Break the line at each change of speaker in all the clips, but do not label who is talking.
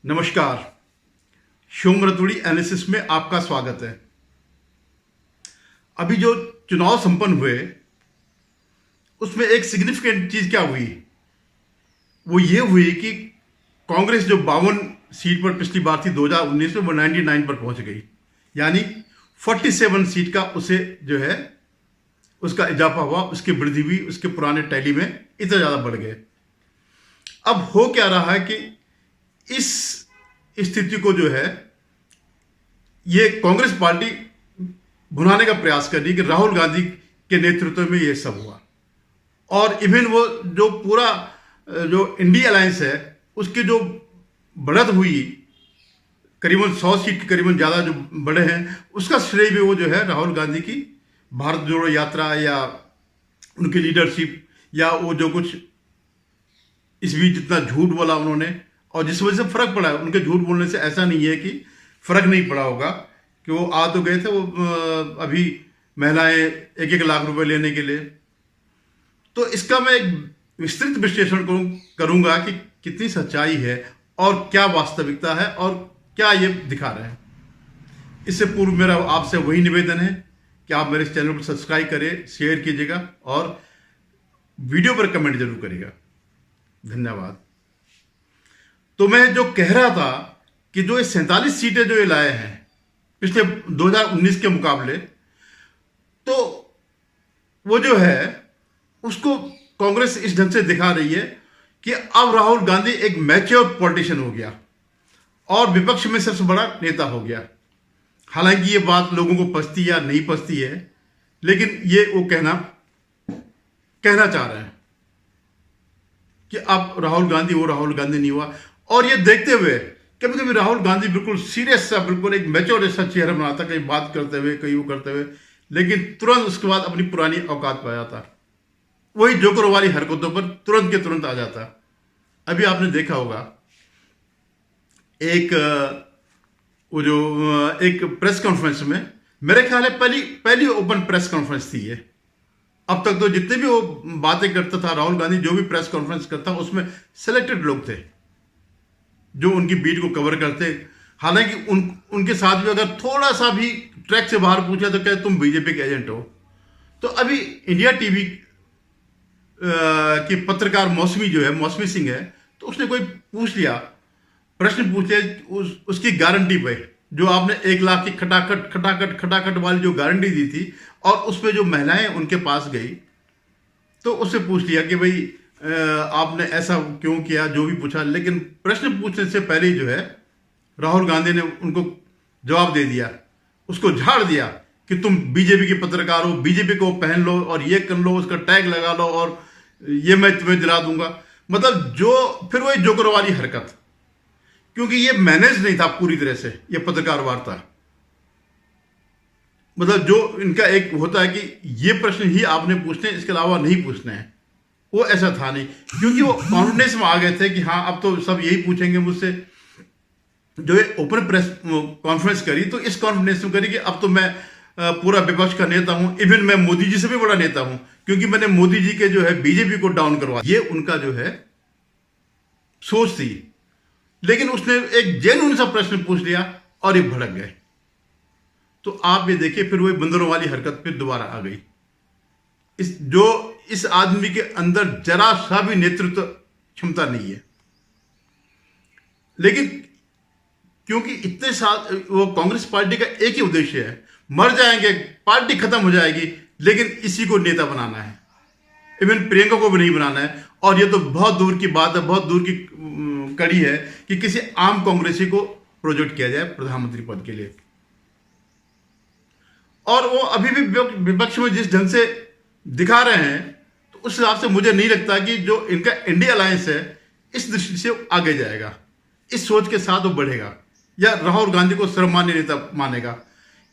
नमस्कार। शिवम रतूड़ी एनालिसिस में आपका स्वागत है। अभी जो चुनाव संपन्न हुए उसमें एक सिग्निफिकेंट चीज क्या हुई, वो ये हुई कि कांग्रेस जो 52 सीट पर पिछली बार थी 2019 में, वो 99 पर पहुंच गई। यानी 47 सीट का उसे जो है उसका इजाफा हुआ, उसकी वृद्धि हुई, उसके पुराने टैली में इतना ज्यादा बढ़ गए। अब हो क्या रहा है कि इस स्थिति को जो है ये कांग्रेस पार्टी भुनाने का प्रयास कर रही है कि राहुल गांधी के नेतृत्व में ये सब हुआ। और इवन वो जो पूरा जो इंडिया अलायंस है उसकी जो बढ़त हुई, करीबन 100 सीट के करीबन ज़्यादा जो बढ़े हैं, उसका श्रेय भी वो जो है राहुल गांधी की भारत जोड़ो यात्रा या उनकी लीडरशिप या वो जो कुछ इस बीच जितना झूठ बोला उन्होंने और जिस वजह से फर्क पड़ा है। उनके झूठ बोलने से ऐसा नहीं है कि फर्क नहीं पड़ा होगा, कि वो आ तो गए थे वो अभी महिलाएं 1-1 लाख रुपए लेने के लिए। तो इसका मैं एक विस्तृत विश्लेषण करूंगा कि कितनी सच्चाई है और क्या वास्तविकता है और क्या ये दिखा रहे हैं। इससे पूर्व मेरा आपसे वही निवेदन है कि आप मेरे इस चैनल को सब्सक्राइब करें, शेयर कीजिएगा और वीडियो पर कमेंट जरूर करिएगा। धन्यवाद। तो मैं जो कह रहा था कि जो ये 47 सीटें जो ये लाए हैं पिछले 2019 के मुकाबले, तो वो जो है उसको कांग्रेस इस ढंग से दिखा रही है कि अब राहुल गांधी एक मैच्योर पॉलिटिशियन हो गया और विपक्ष में सबसे बड़ा नेता हो गया। हालांकि ये बात लोगों को पचती या नहीं पचती है, लेकिन ये वो कहना चाह रहे हैं कि अब राहुल गांधी वो राहुल गांधी नहीं हुआ। और ये देखते हुए कभी कभी राहुल गांधी बिल्कुल सीरियस सा, बिल्कुल एक मैच्योर सा चेहरा बनाता, कहीं बात करते हुए, कहीं वो करते हुए, लेकिन तुरंत उसके बाद अपनी पुरानी औकात पा जाता, वही जोकर वाली हरकतों पर तुरंत के तुरंत आ जाता। अभी आपने देखा होगा एक वो जो एक प्रेस कॉन्फ्रेंस में, मेरे ख्याल है पहली ओपन प्रेस कॉन्फ्रेंस थी ये। अब तक तो जितने भी वो बातें करता था राहुल गांधी, जो भी प्रेस कॉन्फ्रेंस करता, उसमें सिलेक्टेड लोग थे जो उनकी बीट को कवर करते। हालांकि उनके साथ भी अगर थोड़ा सा भी ट्रैक से बाहर पूछा तो कहते तुम बीजेपी के एजेंट हो। तो अभी इंडिया टीवी की पत्रकार मौसमी सिंह है, तो उसने कोई पूछ लिया, प्रश्न पूछ लिया उसकी गारंटी पे, जो आपने 1 लाख की खटाखट वाली जो गारंटी दी थी, और उस पर जो महिलाएं उनके पास गई तो उससे पूछ लिया कि भाई आपने ऐसा क्यों किया, जो भी पूछा। लेकिन प्रश्न पूछने से पहले ही जो है राहुल गांधी ने उनको जवाब दे दिया, उसको झाड़ दिया कि तुम बीजेपी के पत्रकार हो, बीजेपी को पहन लो और ये कर लो, उसका टैग लगा लो और ये मैं तुम्हें दिला दूंगा। मतलब जो फिर वही जोकर वाली हरकत, क्योंकि ये मैनेज नहीं था पूरी तरह से ये पत्रकार वार्ता। मतलब जो इनका एक होता है कि ये प्रश्न ही आपने पूछने, इसके अलावा नहीं पूछने हैं, वो ऐसा था नहीं, क्योंकि वो कॉन्फिडेंस में आ गए थे कि हाँ अब तो सब यही पूछेंगे मुझसे। जो ये ओपन प्रेस कॉन्फ्रेंस करी तो इस कॉन्फिडेंस में करी कि अब तो मैं पूरा विपक्ष का नेता हूं, इवन मैं मोदी जी से भी बड़ा नेता हूं, क्योंकि मैंने मोदी जी के जो है बीजेपी को डाउन करवा, ये उनका जो है सोच थी। लेकिन उसने एक जेन्युइन सा प्रश्न पूछ लिया और ये भड़क गए। तो आप ये देखिए, फिर वही बंदरों वाली हरकत फिर दोबारा आ गई। इस आदमी के अंदर जरा सा भी नेतृत्व क्षमता नहीं है। लेकिन क्योंकि इतने साल वो कांग्रेस पार्टी का एक ही उद्देश्य है, मर जाएंगे, पार्टी खत्म हो जाएगी, लेकिन इसी को नेता बनाना है। इवन प्रियंका को भी नहीं बनाना है। और ये तो बहुत दूर की बात है, बहुत दूर की कड़ी है कि किसी आम कांग्रेसी को प्रोजेक्ट किया जाए प्रधानमंत्री पद के लिए। और वो अभी भी विपक्ष में जिस ढंग से दिखा रहे हैं, तो उस हिसाब से मुझे नहीं लगता कि जो इनका इंडिया अलायंस है इस दृष्टि से आगे जाएगा, इस सोच के साथ वो बढ़ेगा या राहुल गांधी को सर्वमान्य नेता मानेगा।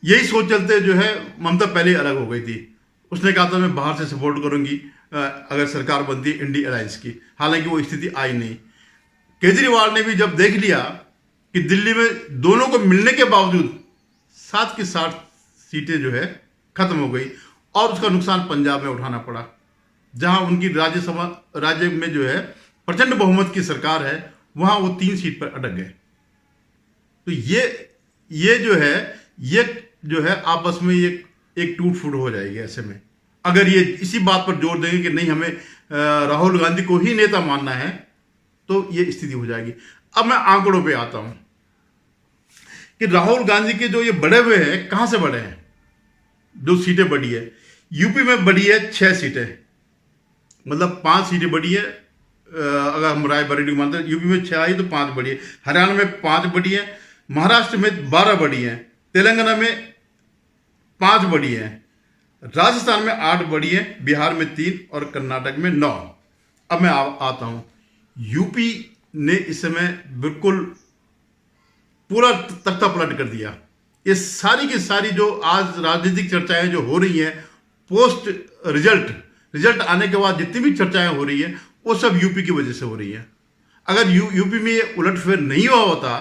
यही सोच चलते जो है ममता पहले ही अलग हो गई थी। उसने कहा था मैं बाहर से सपोर्ट करूंगी अगर सरकार बनती इंडिया अलायंस की। हालांकि वो स्थिति आई नहीं। केजरीवाल ने भी जब देख लिया कि दिल्ली में दोनों को मिलने के बावजूद 7 की 7 सीटें जो है खत्म हो गई और उसका नुकसान पंजाब में उठाना पड़ा, जहां उनकी राज्य में जो है प्रचंड बहुमत की सरकार है, वहां वो 3 सीट पर अटक गए। तो ये जो है आपस में ये एक टूट फूट हो जाएगी। ऐसे में अगर ये इसी बात पर जोर देंगे कि नहीं हमें राहुल गांधी को ही नेता मानना है, तो ये स्थिति हो जाएगी। अब मैं आंकड़ों पे आता हूं कि राहुल गांधी के जो ये बढ़े हुए हैं, कहां से बढ़े हैं? जो सीटें बढ़ी है, यूपी में बढ़ी है 6 सीटें, मतलब 5 सीटें बढ़ी है। अगर हम रायबरेली मानते हैं, यूपी में 6 आई तो 5 बढ़ी है, हरियाणा में 5 बढ़ी है, महाराष्ट्र में 12 बढ़ी है, तेलंगाना में 5 बढ़ी है, राजस्थान में 8 बढ़ी है, बिहार में 3 और कर्नाटक में 9। अब मैं आता हूं, यूपी ने इस समय बिल्कुल पूरा तख्ता पलट कर दिया। ये सारी की सारी जो आज राजनीतिक चर्चाएं जो हो रही हैं, पोस्ट रिजल्ट आने के बाद जितनी भी चर्चाएं हो रही है, वो सब यूपी की वजह से हो रही है। अगर यूपी में ये उलटफेर नहीं हुआ होता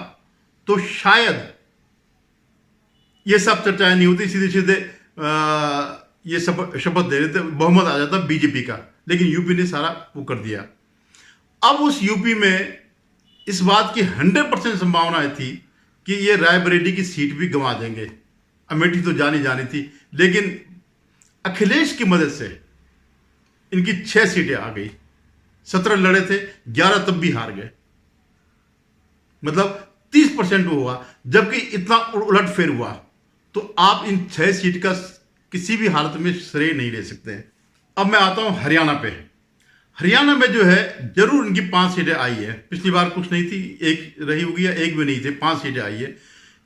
तो शायद ये सब चर्चाएं नहीं होती, सीधे सीधे ये शपथ दे रहे थे, बहुमत आ जाता बीजेपी का। लेकिन यूपी ने सारा वो कर दिया। अब उस यूपी में इस बात की 100% संभावना थी कि ये रायबरेली की सीट भी गंवा देंगे। अमेठी तो जानी थी, लेकिन अखिलेश की मदद से इनकी 6 सीटें आ गई। 17 लड़े थे, 11 तब भी हार गए, मतलब 30% हुआ। जबकि इतना उलटफेर हुआ, तो आप इन 6 सीट का किसी भी हालत में श्रेय नहीं ले सकते। अब मैं आता हूं हरियाणा पे। हरियाणा में जो है जरूर इनकी 5 सीटें आई है। पिछली बार कुछ नहीं थी, एक रही होगी या एक भी नहीं थी, 5 सीटें आई है।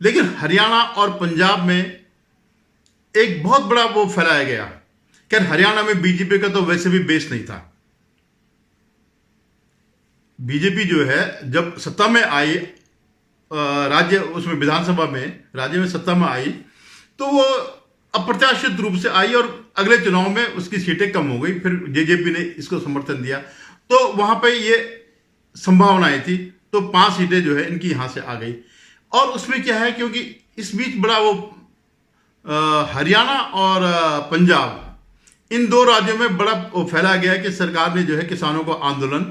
लेकिन हरियाणा और पंजाब में एक बहुत बड़ा वो फैलाया गया। खैर, हरियाणा में बीजेपी का तो वैसे भी बेस नहीं था। बीजेपी जो है जब सत्ता में आई, राज्य उसमें विधानसभा में राज्य में सत्ता में आई, तो वो अप्रत्याशित रूप से आई और अगले चुनाव में उसकी सीटें कम हो गई। फिर जेजेपी ने इसको समर्थन दिया, तो वहां पे ये संभावनाएं थी। तो 5 सीटें जो है इनकी यहां से आ गई। और उसमें क्या है, क्योंकि इस बीच बड़ा वो हरियाणा और पंजाब, इन 2 राज्यों में बड़ा वो फैला गया कि सरकार ने जो है किसानों को आंदोलन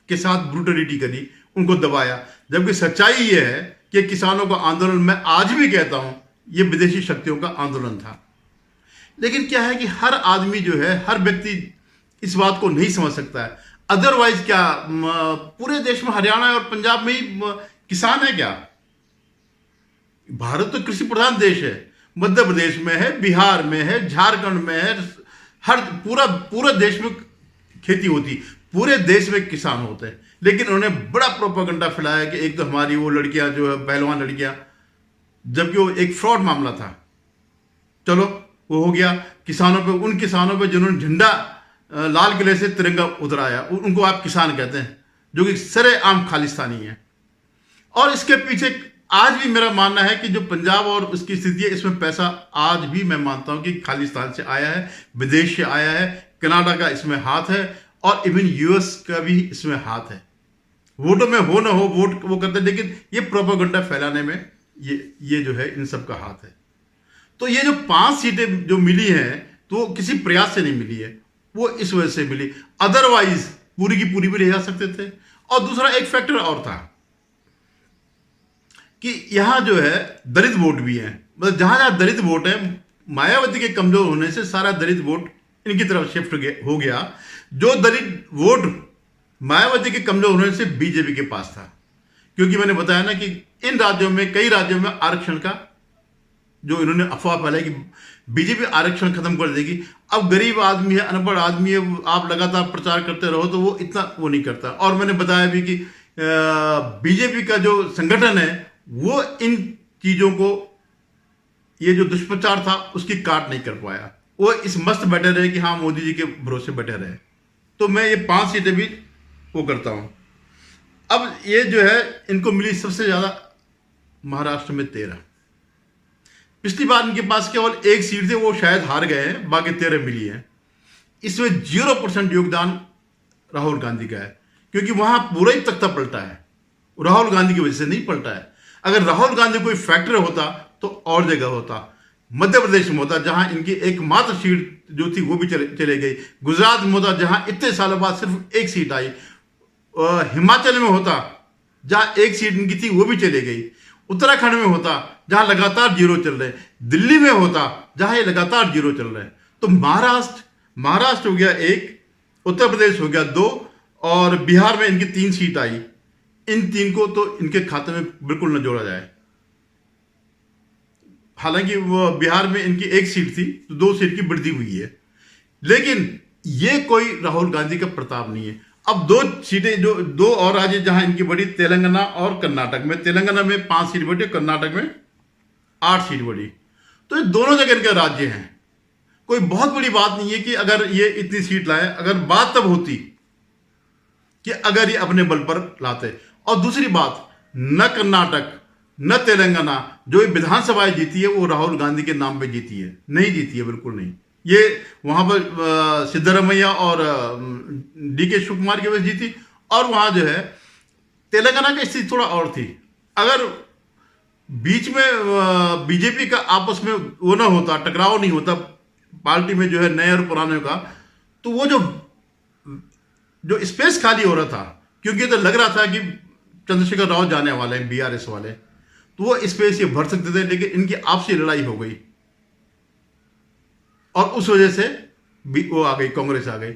के साथ ब्रूटलिटी करी, उनको दबाया। जबकि सच्चाई ये है कि किसानों का आंदोलन, मैं आज भी कहता हूं, ये विदेशी शक्तियों का आंदोलन था। लेकिन क्या है कि हर आदमी जो है, हर व्यक्ति इस बात को नहीं समझ सकता है। अदरवाइज क्या पूरे देश में हरियाणा और पंजाब में ही किसान है क्या? भारत तो कृषि प्रधान देश है। मध्य प्रदेश में है, बिहार में है, झारखंड में है, हर पूरा देश में खेती होती, पूरे देश में किसान होते हैं। लेकिन उन्होंने बड़ा प्रोपेगेंडा फैलाया कि एक तो हमारी वो लड़कियां जो है पहलवान लड़कियां, जबकि वो एक फ्रॉड मामला था। चलो वो हो गया। किसानों पे, उन किसानों पे जिन्होंने झंडा लाल किले से तिरंगा उतराया, उनको आप किसान कहते हैं, जो कि सरेआम खालिस्तानी है। और इसके पीछे आज भी मेरा मानना है कि जो पंजाब और उसकी स्थिति है, इसमें पैसा आज भी मैं मानता हूं कि खालिस्तान से आया है, विदेश से आया है, कनाडा का इसमें हाथ है और इवन यूएस का भी इसमें हाथ है। वोटों में हो ना हो वोट वो करते हैं, लेकिन ये प्रोपेगेंडा फैलाने में ये जो है इन सब का हाथ है। तो ये जो 5 सीटें जो मिली हैं, तो वो किसी प्रयास से नहीं मिली है, वो इस वजह से मिली। अदरवाइज पूरी की पूरी भी ले जा सकते थे। और दूसरा एक फैक्टर और था कि यहां जो है दलित वोट भी है। मतलब जहां जहां दलित वोट है, मायावती के कमजोर होने से सारा दलित वोट इनकी तरफ शिफ्ट हो गया। जो दलित वोट मायावती के कमजोर होने से बीजेपी के पास था, क्योंकि मैंने बताया ना कि इन राज्यों में, कई राज्यों में आरक्षण का जो इन्होंने अफवाह फैलाई कि बीजेपी आरक्षण खत्म कर देगी। अब गरीब आदमी है, अनपढ़ आदमी है, आप लगातार प्रचार करते रहो तो वो इतना वो नहीं करता। और मैंने बताया भी कि बीजेपी का जो संगठन है वो इन चीजों को, ये जो दुष्प्रचार था उसकी काट नहीं कर पाया। वो इस मस्त बैठे रहे कि हाँ मोदी जी के भरोसे बैठे रहे। तो मैं ये 5 सीटें भी वो करता हूं। अब ये जो है इनको मिली सबसे ज्यादा महाराष्ट्र में 13। पिछली बार इनके पास केवल 1 सीट थी, वो शायद हार गए हैं, बाकी 13 मिली है। इसमें 0% योगदान राहुल गांधी का है, क्योंकि वहां पूरा ही तख्ता पलटा है। राहुल गांधी की वजह से नहीं पलटा है। अगर राहुल गांधी कोई फैक्टर होता तो और जगह होता, मध्य प्रदेश में होता जहां इनकी एकमात्र सीट जो थी वो भी चले गई, गुजरात में होता जहां इतने सालों बाद सिर्फ 1 सीट आई, हिमाचल में होता जहां 1 सीट इनकी थी वो भी चले गई, उत्तराखंड में होता जहां लगातार जीरो चल रहे, दिल्ली में होता जहां ये लगातार जीरो चल रहे। तो महाराष्ट्र हो गया एक, उत्तर प्रदेश हो गया दो, और बिहार में इनकी 3 सीट आई। इन 3 को तो इनके खाते में बिल्कुल न जोड़ा जाए। हालांकि वो बिहार में इनकी 1 सीट थी तो 2 सीट की वृद्धि हुई है, लेकिन ये कोई राहुल गांधी का प्रताप नहीं है। अब 2 सीटें, जो 2 और राज्य जहां इनकी बढ़ी, तेलंगाना और कर्नाटक में। तेलंगाना में 5 सीट बढ़ी, कर्नाटक में 8 सीट बढ़ी। तो ये दोनों जगह इनके राज्य हैं। कोई बहुत बड़ी बात नहीं है कि अगर ये इतनी सीट लाए। अगर बात तब होती कि अगर ये अपने बल पर लाते। और दूसरी बात, न कर्नाटक न तेलंगाना जो ये विधानसभाएं जीती है वो राहुल गांधी के नाम पे जीती है, नहीं जीती है, बिल्कुल नहीं। ये वहां पर सिद्धरामैया और डीके शिव कुमार की वजह जीती। और वहां जो है तेलंगाना की स्थिति थोड़ा और थी। अगर बीच में बीजेपी का आपस में वो ना होता, टकराव नहीं होता पार्टी में जो है नए और पुराने का, तो वो जो स्पेस खाली हो रहा था, क्योंकि तो लग रहा था कि चंद्रशेखर राव जाने वाले हैं बीआरएस वाले, तो वो स्पेस ये भर सकते थे। लेकिन इनकी आपसी लड़ाई हो गई और उस वजह से वो आ गई, कांग्रेस आ गई।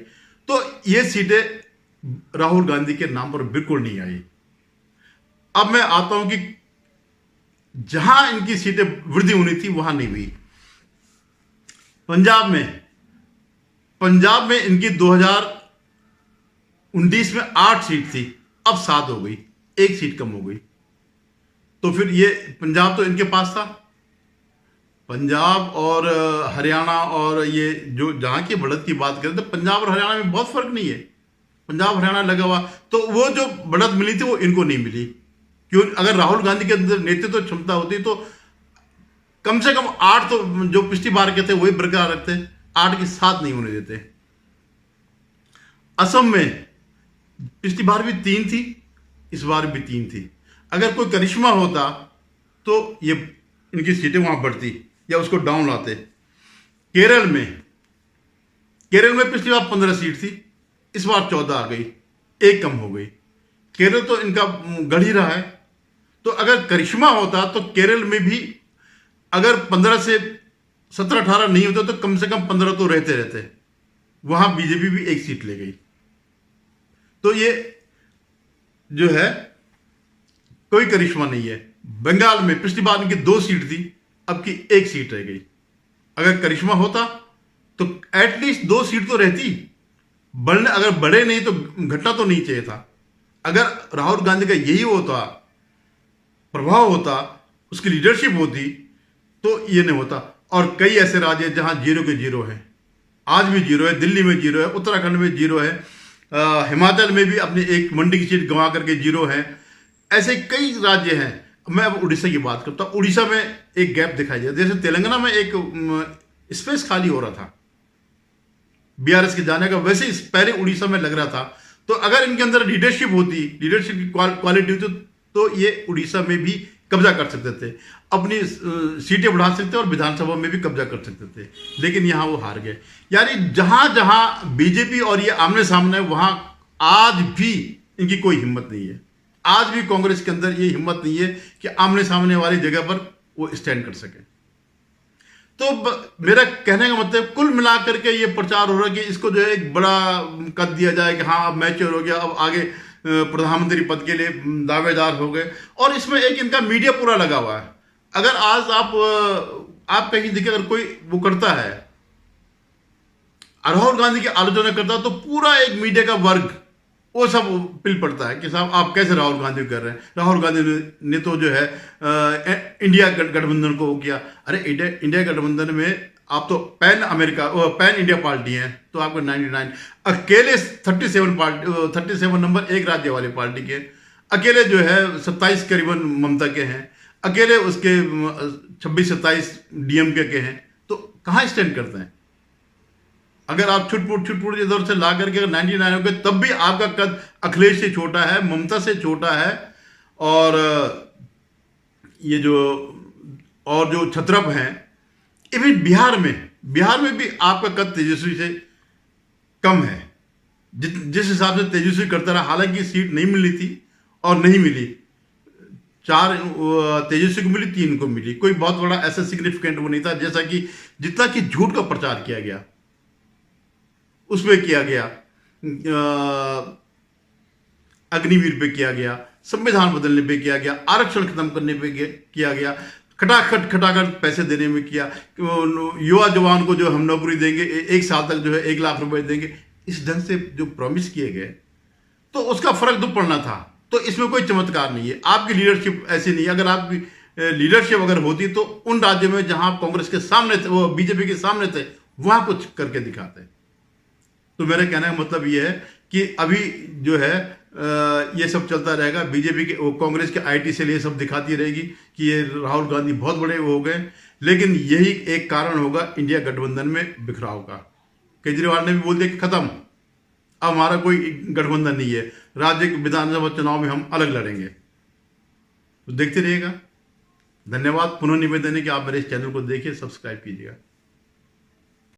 तो ये सीटें राहुल गांधी के नाम पर बिल्कुल नहीं आई। अब मैं आता हूं कि जहां इनकी सीटें वृद्धि होनी थी वहां नहीं हुई। पंजाब में इनकी 2019 में 8 सीट थी, अब 7 हो गई, 1 सीट कम हो गई। तो फिर ये पंजाब तो इनके पास था। पंजाब और हरियाणा और ये जो जहां की बढ़त की बात करें तो पंजाब और हरियाणा में बहुत फर्क नहीं है। पंजाब हरियाणा लगा हुआ, तो वो जो बढ़त मिली थी वो इनको नहीं मिली। क्यों? अगर राहुल गांधी के अंदर नेतृत्व क्षमता होती तो कम से कम 8 तो जो पिछली बार के थे वही बरकरार रखते, 8 के 7 नहीं होने देते। असम में पिछली बार भी 3 थी, इस बार भी 3 थी। अगर कोई करिश्मा होता तो ये इनकी सीटें वहां बढ़ती या उसको डाउन लाते। केरल में पिछली बार 15 सीट थी, इस बार 14 आ गई, 1 कम हो गई। केरल तो इनका गढ़ ही रहा है। तो अगर करिश्मा होता तो केरल में भी अगर 15 से 17-18 नहीं होता तो कम से कम 15 तो रहते। वहां बीजेपी भी 1 सीट ले गई। तो ये जो है कोई करिश्मा नहीं है। बंगाल में पिछली बार इनकी 2 सीट थी, अब की 1 सीट रह गई। अगर करिश्मा होता तो एटलीस्ट 2 सीट तो रहती। अगर बढ़े नहीं तो घटना तो नहीं चाहिए था। अगर राहुल गांधी का यही होता, प्रभाव होता, उसकी लीडरशिप होती तो ये नहीं होता। और कई ऐसे राज्य जहां 0 के 0 है, आज भी 0 है। दिल्ली में 0 है, उत्तराखंड में 0 है, हिमाचल में भी अपनी एक मंडी की सीट गंवा करके 0 है। ऐसे कई राज्य हैं। मैं अब उड़ीसा की बात करता हूं। उड़ीसा में एक गैप दिखाई दिया, जैसे तेलंगाना में एक स्पेस खाली हो रहा था बीआरएस के जाने का, वैसे पहले उड़ीसा में लग रहा था। तो अगर इनके अंदर लीडरशिप होती, लीडरशिप की क्वालिटी होती, तो ये उड़ीसा में भी कब्जा कर सकते थे, अपनी सीटें बढ़ा सकते और विधानसभा में भी कब्जा कर सकते थे। लेकिन यहां वो हार गए। यानी जहां जहां बीजेपी और ये आमने सामने, वहां आज भी इनकी कोई हिम्मत नहीं है। आज भी कांग्रेस के अंदर ये हिम्मत नहीं है कि आमने सामने वाली जगह पर वो स्टैंड कर सके। तो मेरा कहने का मतलब कुल मिलाकर के ये प्रचार हो रहा है कि इसको जो है एक बड़ा कद दिया जाए कि हाँ अब मैच्योर हो गया, अब आगे प्रधानमंत्री पद के लिए दावेदार हो गए। और इसमें एक इनका मीडिया पूरा लगा हुआ है। अगर आज आप कहीं देखिए, अगर कोई वो करता है, राहुल गांधी की आलोचना करता है, तो पूरा एक मीडिया का वर्ग वो सब पिल पड़ता है कि साहब आप कैसे राहुल गांधी कर रहे हैं। राहुल गांधी ने तो जो है इंडिया गठबंधन को किया। अरे इंडिया गठबंधन में आप तो पैन इंडिया पार्टी हैं, तो आपको 99 अकेले 37 नंबर 1 राज्य वाली पार्टी के अकेले जो है 27 करीबन ममता के हैं, अकेले उसके 26-27 डीएमके के हैं। तो कहाँ स्टैंड करते हैं? अगर आप छुटपुट इधर से ला करके 99 हो गए, तब भी आपका कद अखिलेश से छोटा है, ममता से छोटा है। और ये जो छत्रप हैं, इवन बिहार में भी आपका कद तेजस्वी से कम है। जिस हिसाब से तेजस्वी करता रहा, हालांकि सीट नहीं मिली थी और नहीं मिली, 4 तेजस्वी को मिली, 3 को मिली। कोई बहुत बड़ा ऐसा सिग्निफिकेंट वो नहीं था, जैसा कि जितना कि झूठ का प्रचार किया गया उसमें किया गया, अग्निवीर पे किया गया, संविधान बदलने पे किया गया, आरक्षण खत्म करने पे किया गया, खटाखट पैसे देने में किया, युवा जवान को जो हम नौकरी देंगे 1 साल तक जो है 1 लाख रुपए देंगे, इस ढंग से जो प्रॉमिस किए गए तो उसका फर्क तो पड़ना था। तो इसमें कोई चमत्कार नहीं है, आपकी लीडरशिप ऐसी नहीं है। अगर आपकी लीडरशिप अगर होती तो उन राज्यों में जहां कांग्रेस के सामने थे, वो बीजेपी के सामने थे, वहां कुछ करके दिखाते। तो मेरे कहने का मतलब ये है कि अभी जो है ये सब चलता रहेगा। बीजेपी के कांग्रेस के आईटी सेल ये सब दिखाती रहेगी कि ये राहुल गांधी बहुत बड़े हो गए, लेकिन यही एक कारण होगा इंडिया गठबंधन में बिखराव का। केजरीवाल ने भी बोल दिया कि खत्म, अब हमारा कोई गठबंधन नहीं है, राज्य विधानसभा चुनाव में हम अलग लड़ेंगे। तो देखते रहिएगा। धन्यवाद। पुनः निवेदन है कि आप मेरे इस चैनल को देखिए, सब्सक्राइब कीजिएगा।